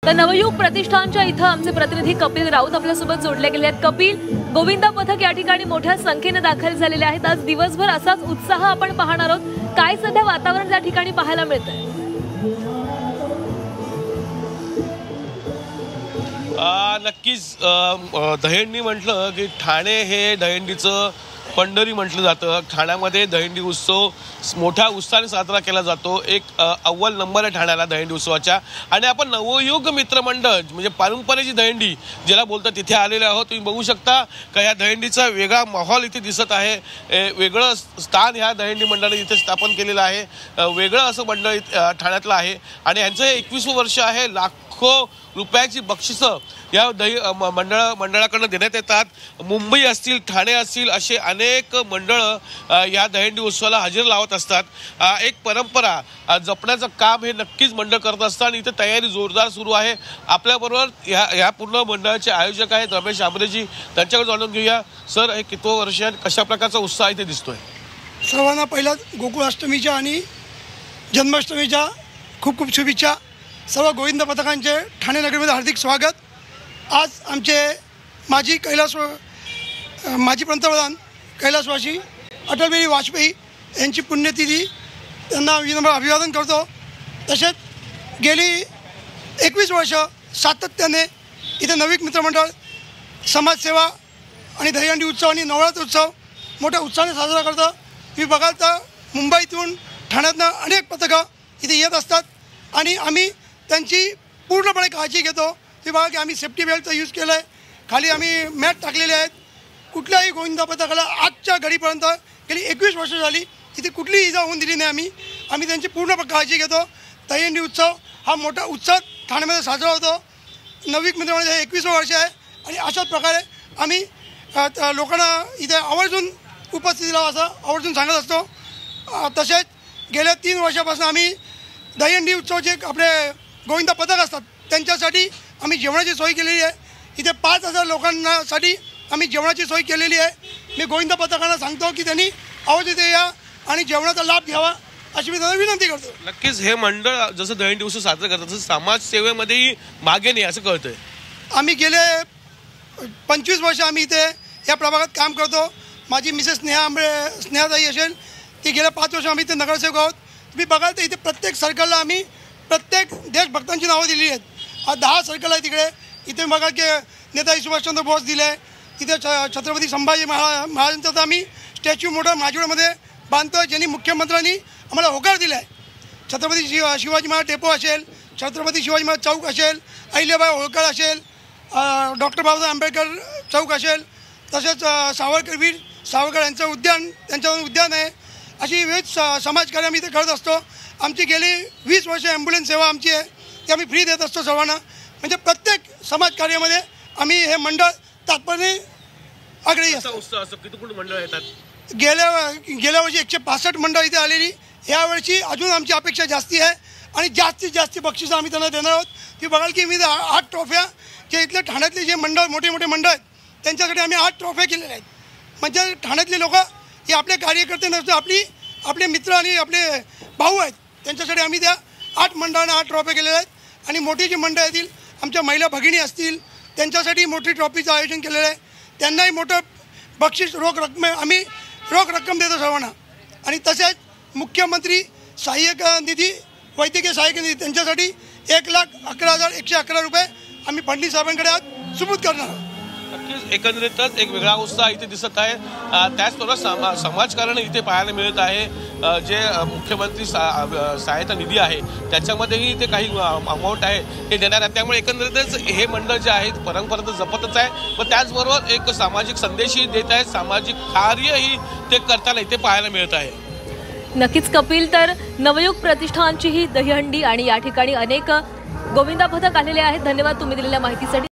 तर नवयुग प्रतिष्ठानच्या इथं आमचे प्रतिनिधी कपिल राऊत आपल्यासोबत जोडले गेले आहेत। कपिल, गोविंदा पथक या ठिकाणी मोठ्या संख्येने दाखल झालेले आहेत। आज दिवसभर असाच उत्साह आपण पाहणार आहोत। काय सध्या वातावरण या ठिकाणी पाहायला मिळतंय? नक्कीच दहीहंडी म्हटलं की ठाणे हे दहीहंडीचं पंढरी म्हटलं जातं। ठाण्यामध्ये दहीहंडी उत्सव मोठ्या उत्साहाने साजरा केला जातो। एक अव्वल नंबर आहे ठाण्याला दहीहंडी उत्सवाच्या। आणि आपण नवयुग मित्रमंडळ म्हणजे पारंपरेची दहीहंडी ज्याला बोलतात तिथे आलेले आहोत। तुम्ही बघू शकता का या दहीहंडीचा वेगळा माहोल इथे दिसत आहे। वेगळं स्थान ह्या दहीहंडी मंडळाने इथे स्थापन केलेलं आहे। वेगळं असं मंडळ ठाण्यातलं आहे आणि यांचं हे 21वं वर्ष आहे। लाखो रुपयाची बक्षिसं या मंडळाकडून देण्यात येतात। मुंबई असतील, ठाणे असतील असे अनेक मंडळं या दहीहंडी उत्सवाला हजेरी लावत असतात। एक परंपरा जपण्याचं काम हे नक्कीच मंडळ करत असतात आणि इथे तयारी जोरदार सुरू आहे। आपल्याबरोबर या पूर्ण मंडळाचे आयोजक आहेत रमेश आंबरेजी, त्यांच्याकडे जाणून घेऊया। सर, हे कितवं वर्ष आहे, कशा प्रकारचा उत्साह इथे दिसतोय? सर्वांना पहिला गोकुळाष्टमीच्या आणि जन्माष्टमीच्या खूप खूप शुभेच्छा। सर्व गोविंद पथकांचे ठाणे नगरीमध्ये हार्दिक स्वागत। आज आमचे माजी पंतप्रधान कैलासवासी अटलबिहारी वाजपेयी यांची पुण्यतिथी, त्यांना विनम्र अभिवादन करतो। तसेच गेली 21 वर्ष सातत्याने इथे नवयुग मित्रमंडळ समाजसेवा आणि दहीहंडी उत्सव आणि नवरात्र उत्सव मोठ्या उत्साहाने साजरा करतो। तुम्ही बघाल तर मुंबईतून ठाण्यातनं अनेक पथकं इथे येत असतात आणि आम्ही त्यांची पूर्णपणे काळजी घेतो। ते बघा की आम्ही सेफ्टी बेल्टचा यूज केला आहे, खाली आम्ही मॅट टाकलेले आहेत। कुठल्याही गोविंदा पथकाला आजच्या घडीपर्यंत गेली 21 वर्ष झाली तिथे कुठलीही इजा होऊन दिली नाही। आम्ही त्यांची पूर्ण काळजी घेतो। दहीहंडी उत्सव हा मोठा उत्सव ठाण्यामध्ये साजरा होतो। नवयुग मित्रमंडळ हे 21वं वर्ष आहे आणि अशाच प्रकारे आम्ही लोकांना इथे आवर्जून उपस्थिती राहा असं आवर्जून सांगत असतो। तसेच गेल्या 3 वर्षापासून आम्ही दहीहंडी उत्सवाचे आपले गोविंदा पथक असतात त्यांच्यासाठी आम्ही जेवणाची सोय केलेली आहे। इथे 5000 लोकांसाठी आम्ही जेवणाची सोय केलेली आहे। मी गोविंदा पथकांना सांगतो की त्यांनी आवर्जून इथे या आणि जेवणाचा लाभ घ्यावा अशी मी त्यांना विनंती करतो। नक्कीच हे मंडळ जसं दहीहंडी उत्सव साजरा करतात तसं समाजसेवेमध्येही मागे नाही असं कळतंय। आम्ही गेले 25 वर्ष आम्ही इथे या प्रभागात काम करतो। माझी मिसेस स्नेहाताई असेल, ती गेल्या 5 वर्ष आम्ही इथे नगरसेवक आहोत। तुम्ही बघाल तर इथे प्रत्येक सर्कलला आम्ही प्रत्येक देशभक्तांची नावं दिली आहेत। 10 सर्कल आहे तिकडे। इथे बघा की नेताजी सुभाषचंद्र बोस दिले आहे, तिथे छत्रपती संभाजी महाराजांचा तर आम्ही स्टॅच्यू मोठा माजिवड्यामध्ये बांधतो, ज्यांनी मुख्यमंत्र्यांनी आम्हाला होकार दिला आहे। छत्रपती शिवाजी महाराज डेपो असेल, छत्रपती शिवाजी महाराज चौक असेल, अहिल्याबाई होळकर असेल, डॉक्टर बाबासाहेब आंबेडकर चौक असेल, तसेच सावरकर यांचं उद्यान, त्यांचं उद्यान आहे। अशी विविध समाजकार्य आम्ही इथे करत असतो। आमची गेली 20 वर्ष ॲम्ब्युलन्स सेवा आमची आहे, ती आम्ही फ्री देत असतो सर्वांना। म्हणजे प्रत्येक समाजकार्यामध्ये आम्ही हे मंडळ तात्पर्याने आग्रही असतो। किती मंडळ येतात? गेल्या वर्षी 165 मंडळ इथे आलेली। यावर्षी अजून आमची अपेक्षा जास्ती आहे आणि जास्तीत जास्त बक्षीस आम्ही त्यांना देणार आहोत। ती बघाल की मी 8 ट्रॉफ्या जे इथले ठाण्यातले जे मंडळ मोठे मंडळ आहेत त्यांच्यासाठी आम्ही 8 ट्रॉफ्या केलेल्या आहेत। म्हणजे ठाण्यातले लोक हे आपले कार्यकर्ते नसते, आपले मित्र आणि आपले भाऊ आहेत, त्यांच्यासाठी आम्ही त्या 8 मंडळांना 8 ट्रॉफ्या केलेल्या आहेत। आणि मोठी जी मंडळ येतील, आमच्या महिला भगिनी असतील, त्यांच्यासाठी मोठी ट्रॉफीचं आयोजन केलेलं आहे। त्यांनाही मोठं बक्षीस रोख रक्कम देतो सर्वांना। आणि तसेच मुख्यमंत्री सहाय्यक निधी, वैद्यकीय सहाय्यक निधी त्यांच्यासाठी 1,11,111 रुपये आम्ही फडणवीस साहेबांकडे आज सुपूर्द करणार आहोत। नक्कीच एकंदरीतच एक वेगळा उत्साह इथे दिसत आहे। त्याचबरोबर समाजकारण इथे पाहायला मिळत आहे। जे मुख्यमंत्री सहायता निधी आहे त्याच्यामध्येही ते काही अमाऊंट आहे हे देणार आहे। त्यामुळे एकंदरीतच हे मंडळ जे आहे परंपरा तर जपतच आहे, व त्याचबरोबर एक सामाजिक संदेशही देत आहे, सामाजिक कार्यही ते करताना इथे पाहायला मिळत आहे। नक्कीच कपिल, तर नवयुग प्रतिष्ठानची ही दहीहंडी आणि या ठिकाणी अनेक गोविंदा पथक आलेले आहेत। धन्यवाद तुम्ही दिलेल्या माहितीसाठी।